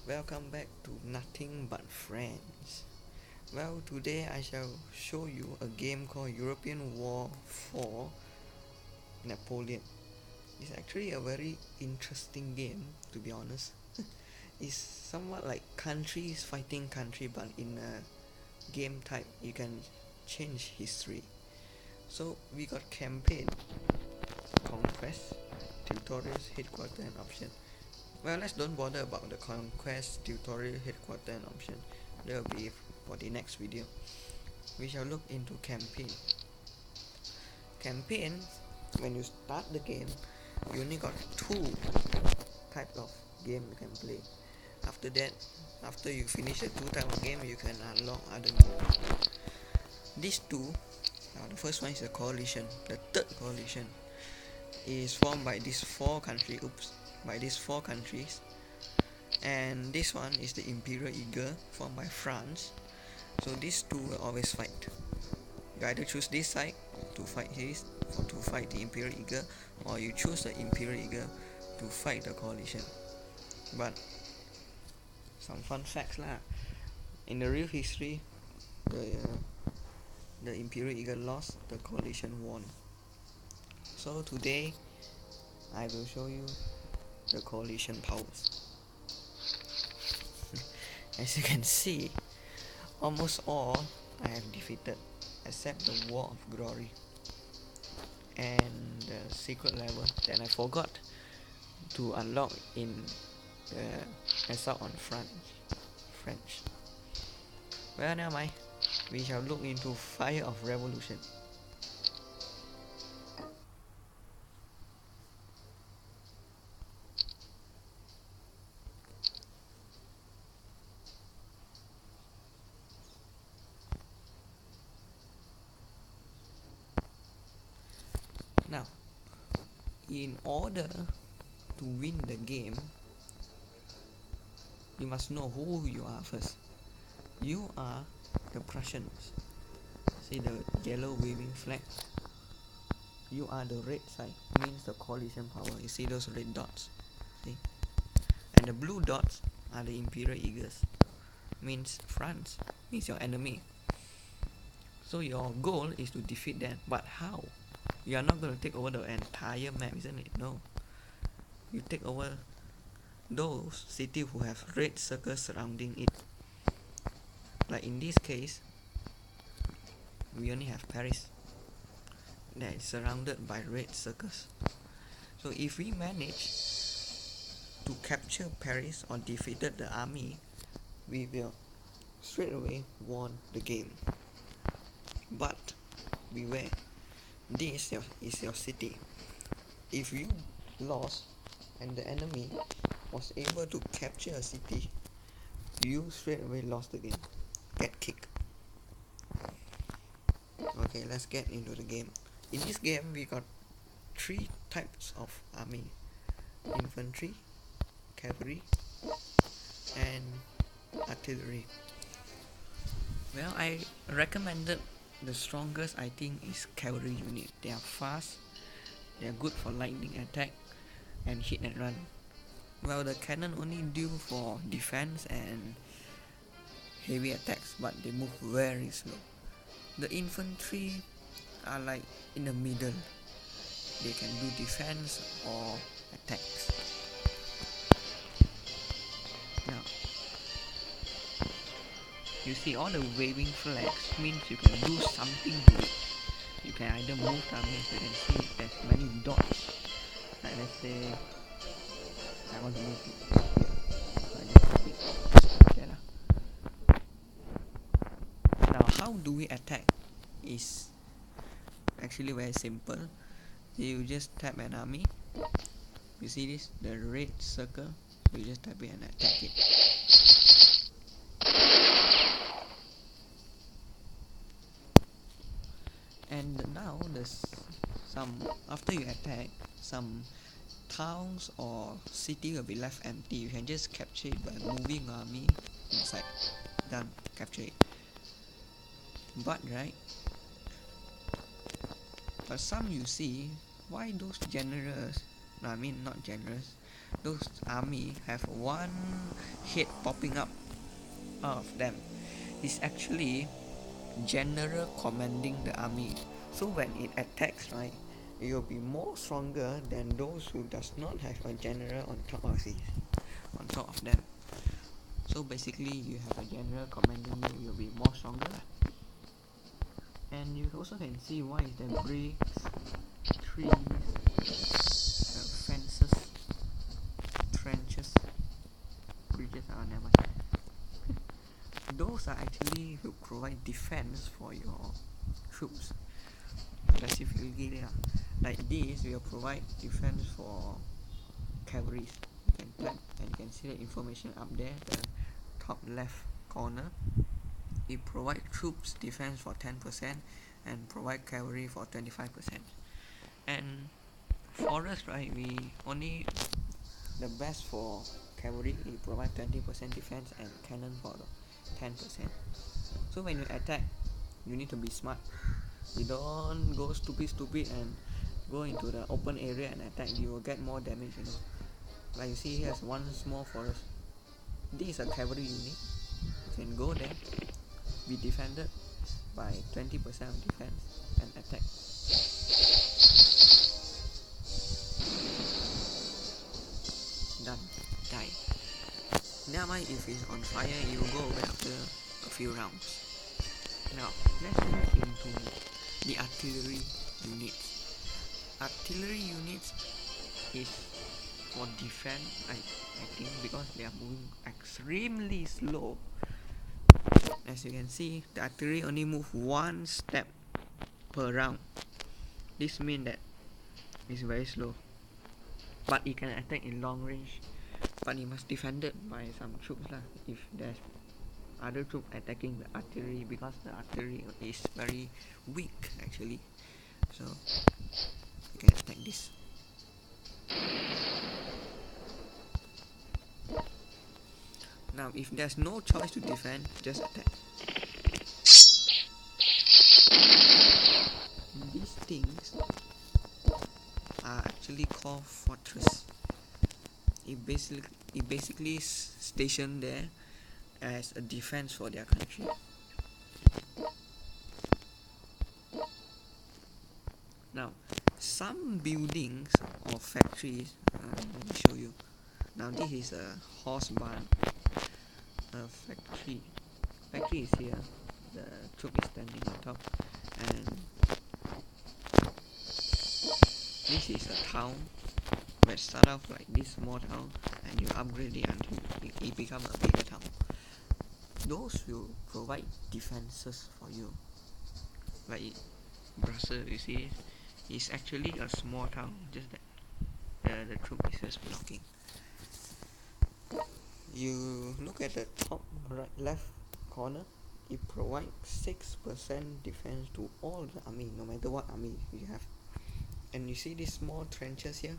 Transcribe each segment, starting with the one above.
Welcome back to Nothing But Friends. Well, today I shall show you a game called European War for Napoleon. It's actually a very interesting game, to be honest. It's somewhat like countries fighting country, but in a game type, you can change history. So we got campaign, conquest, tutorials, headquarter, and option. Well, let's don't bother about the conquest, tutorial, headquarter, and option. That will be for the next video. We shall look into campaign. Campaign, when you start the game, you only got two types of game you can play. After that, after you finish the two type of game, you can unlock other modes. These two, the first one is a coalition. The third coalition is formed by these four countries. By these four countries, and this one is the Imperial Eagle formed by France. So these two will always fight. You either choose this side to fight his, or to fight the Imperial Eagle, or you choose the Imperial Eagle to fight the coalition. But some fun facts lah. In the real history, the Imperial Eagle lost, the coalition won. So today, I will show you the coalition powers. As you can see, almost all I have defeated except the War of Glory and the secret level that I forgot to unlock in the Assault on French. Well, never mind. We shall look into Fire of Revolution. Now, in order to win the game, you must know who you are first. You are the Prussians. See the yellow waving flag? You are the red side, means the coalition power. You see those red dots? See? And the blue dots are the Imperial Eagles, means France, means your enemy. So your goal is to defeat them, but how? You are not going to take over the entire map, isn't it? No. You take over those cities who have red circles surrounding it. Like in this case, we only have Paris that is surrounded by red circles. So if we manage to capture Paris or defeated the army, we will straight away won the game. But beware, this is your city. If you lost and the enemy was able to capture a city, you straight away lost the game. Get kicked. Okay, let's get into the game. In this game, we got three types of army: infantry, cavalry, and artillery. Well, I recommended the strongest, I think, is cavalry unit. They are fast, they are good for lightning attack and hit and run. Well, the cannon only due for defense and heavy attacks, but they move very slow. The infantry are like in the middle. They can do defense or attacks. Now, you see all the waving flags means you can do something to it. You can either move the army, as you can see there's many dots. Like let's say I want to move it here. So I just put it there lah. Now how do we attack is actually very simple. You just tap an army. You see this? The red circle. You just tap it and attack it. And now there's some, after you attack, some towns or city will be left empty. You can just capture it by moving army inside. Done. Capture it. But some you see, why those generals, no, I mean not generals, those army have one head popping up out of them. It's actually general commanding the army. So when it attacks, right, it will be more stronger than those who does not have a general on top of it, on top of them. So basically, you have a general commanding you, you'll be more stronger. And you also can see why is there bricks, trees, fences, trenches, bridges. Never mind. Those are actually to provide defense for your troops. Specifically, like this will provide defense for cavalry. You can type and you can see the information up there, the top left corner. It provides troops defense for 10% and provide cavalry for 25%. And for us, right, we only the best for cavalry. It provides 20% defense and cannon for 10%. So when you attack, you need to be smart. You don't go stupid and go into the open area and attack. You will get more damage, you know. Like you see here's one small forest. This is a cavalry unit. You can go there, be defended by 20% of defense and attack. Done. Die. Never mind if it's on fire, it will go away after a few rounds. Now, let's move into the artillery units. Artillery units is for defense, I think, because they are moving extremely slow. As you can see, the artillery only move one step per round. This means that it's very slow. But it can attack in long range. But it must defend it by some troops lah. If there's other troops attacking the artillery, because the artillery is very weak actually. So you can attack this. Now if there's no choice to defend, just attack. These things are actually called fortress. It basically stationed there as a defense for their country. Now, some buildings or factories, let me show you. Now this is a horse barn. A factory is here. The troop is standing on top, and this is a town. Where start off like this small town, and you upgrade it until it becomes a bigger town. Those will provide defenses for you. Like Brussels, you see, it's actually a small town. Just that the troop is just blocking. You look at the top right left corner. It provides 6% defense to all the army, no matter what army you have. And you see these small trenches here?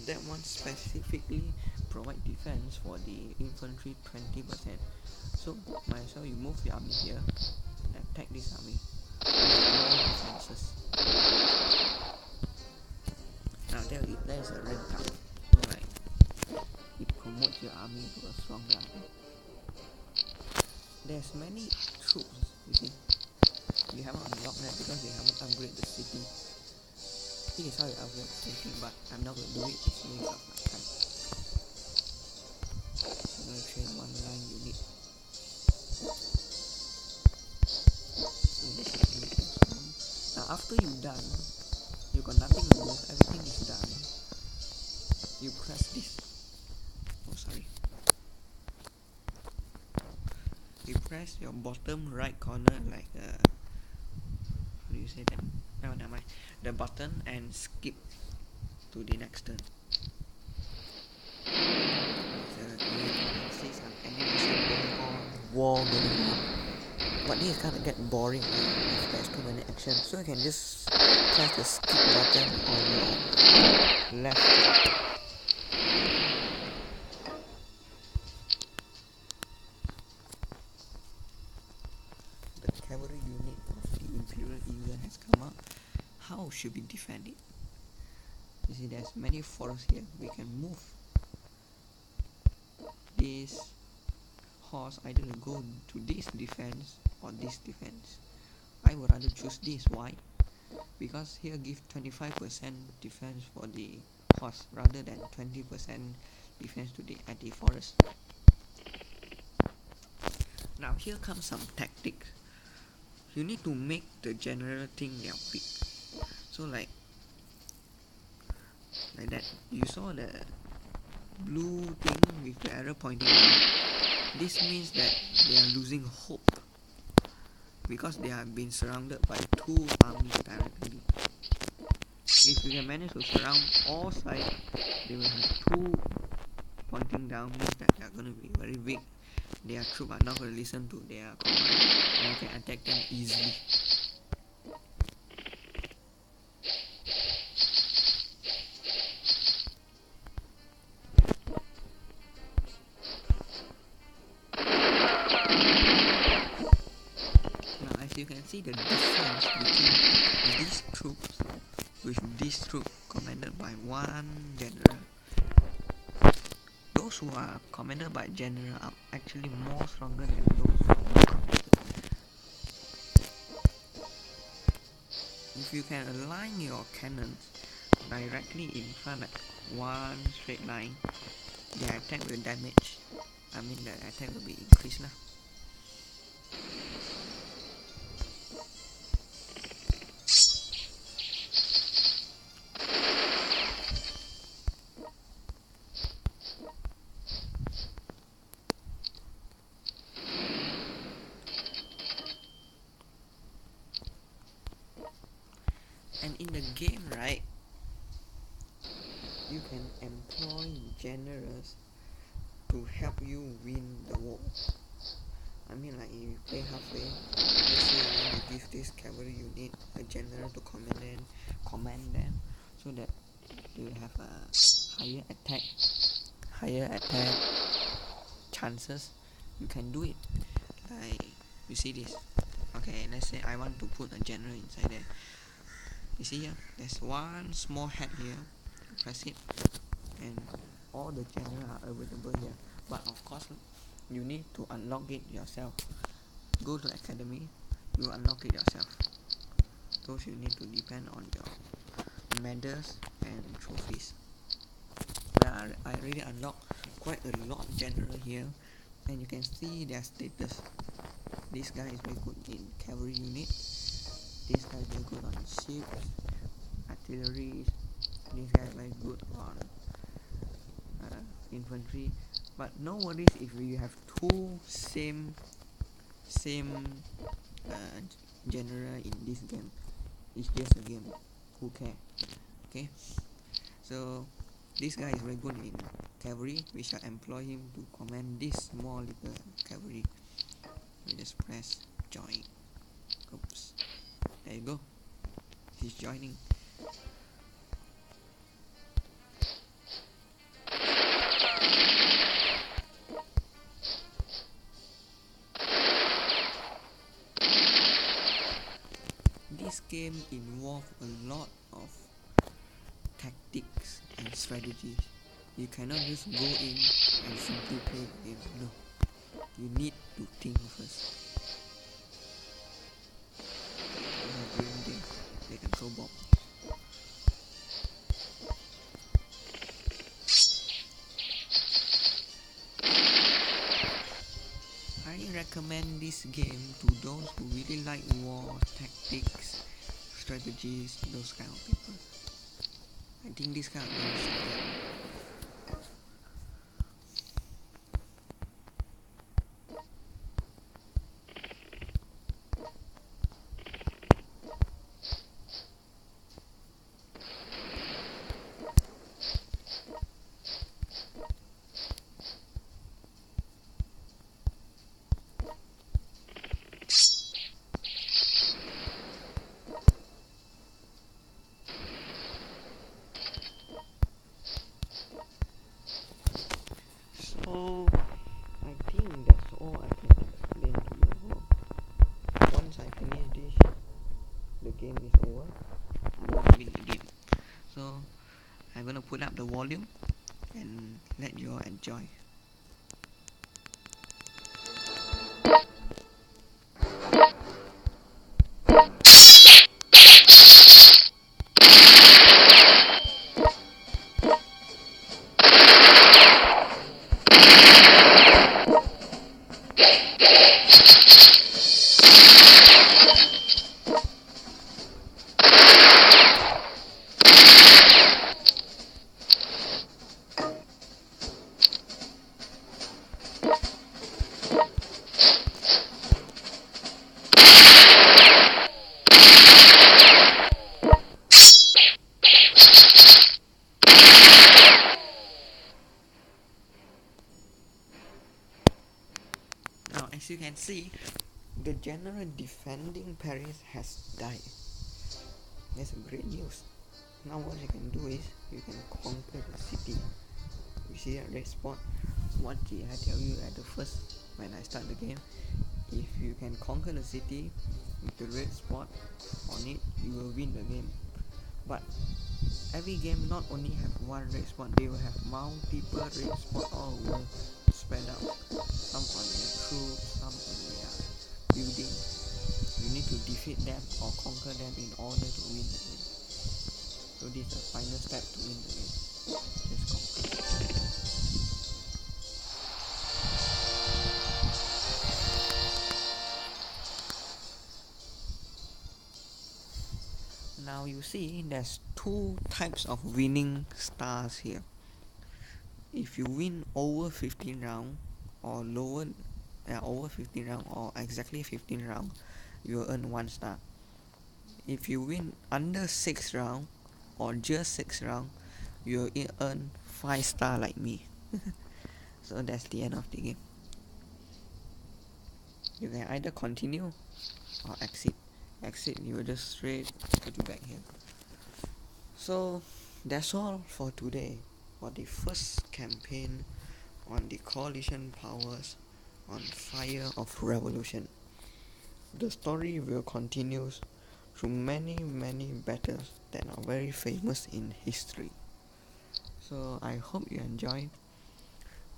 That one specifically provide defense for the infantry 20%. So might as well you move your army here and attack this army. More defenses. Now there is a rank up. Right. It promotes your army to a stronger army. There's many troops, you see. You haven't unlocked that because you haven't upgraded the city. This is how you upgrade thinking, but I'm not going to do it. It's waste of my time. I'm going to train one line unit. So this is now after you're done, you got nothing to move, everything is done. You press this. Oh sorry. You press your bottom right corner like how do you say that? No, never mind. The button and skip to the next turn. You see some animation going on, war going on. But this is kind of get boring if there's too many actions. So you can just press the skip button on your left. The cavalry unit of the Imperial Eagle has come up. How should we defend it? You see there's many forests here. We can move this horse either go to this defense or this defense. I would rather choose this. Why? Because here give 25% defense for the horse rather than 20% defense to the at the forest. Now here comes some tactics. You need to make the general think they are weak. So like that. You saw the blue thing with the arrow pointing down. This means that they are losing hope because they have been surrounded by two armies directly. If you can manage to surround all sides, they will have two pointing down, means that they are going to be very weak. Their troops are not going to listen to their command and you can attack them easily. Now as you can see the difference between these troops with these troops commanded by one general. Those who are commanded by general are actually more stronger than those who are not commanded. If you can align your cannons directly in front like one straight line, their attack will damage. The attack will be increased lah. And in the game, right, you can employ generals to help you win the war. Like if you play halfway, let's say you want to give this cavalry unit a general to command them so that they will have a higher attack chances. You can do it. Like you see this. Okay, let's say I want to put a general inside there. You see here, there's one small head here. Press it, and all the generals are available here. But of course, you need to unlock it yourself. Go to academy, you unlock it yourself. Those you need to depend on your medals and trophies. Now I already unlocked quite a lot of general here, and you can see their status. This guy is very good in cavalry unit. This guy is very good on ships, artillery. This guy is very good on infantry. But no worries if you have two same general in this game. It's just a game. Who cares? Okay. So this guy is very good in cavalry. We shall employ him to command this small little cavalry. We just press join. Oops. There you go. He's joining. This game involves a lot of tactics and strategies. You cannot just go in and simply play the game. No. You need to think first. During this, they can throw bombs. I recommend this game to those who really like war, tactics, strategies, those kind of people. I think this kind of games are good. So I think that's all I can explain to you. Once I finish this, the game is over. I won't win the game. So I'm gonna put up the volume and let you all enjoy. As you can see, the general defending Paris has died. That's great news. Now what you can do is you can conquer the city. You see that red spot? What did I tell you at the first when I start the game? If you can conquer the city with the red spot on it, you will win the game. But every game not only have one red spot, they will have multiple red spots all over spread out. Some on their troops, some on their building. You need to defeat them or conquer them in order to win the game. So this is the final step to win the game. Just conquer. Now you see there's two types of winning stars here. If you win over 15 round or lower, over 15 round or exactly 15 round, you will earn 1 star. If you win under 6 round or just 6 round, you will earn 5 star like me. So that's the end of the game. You can either continue or exit. Exit, you will just straight put you back here. So that's all for today, for the first campaign on the coalition powers on Fire of Revolution. The story will continue through many battles that are very famous in history. So I hope you enjoyed.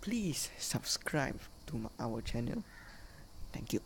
Please subscribe to our channel. Thank you.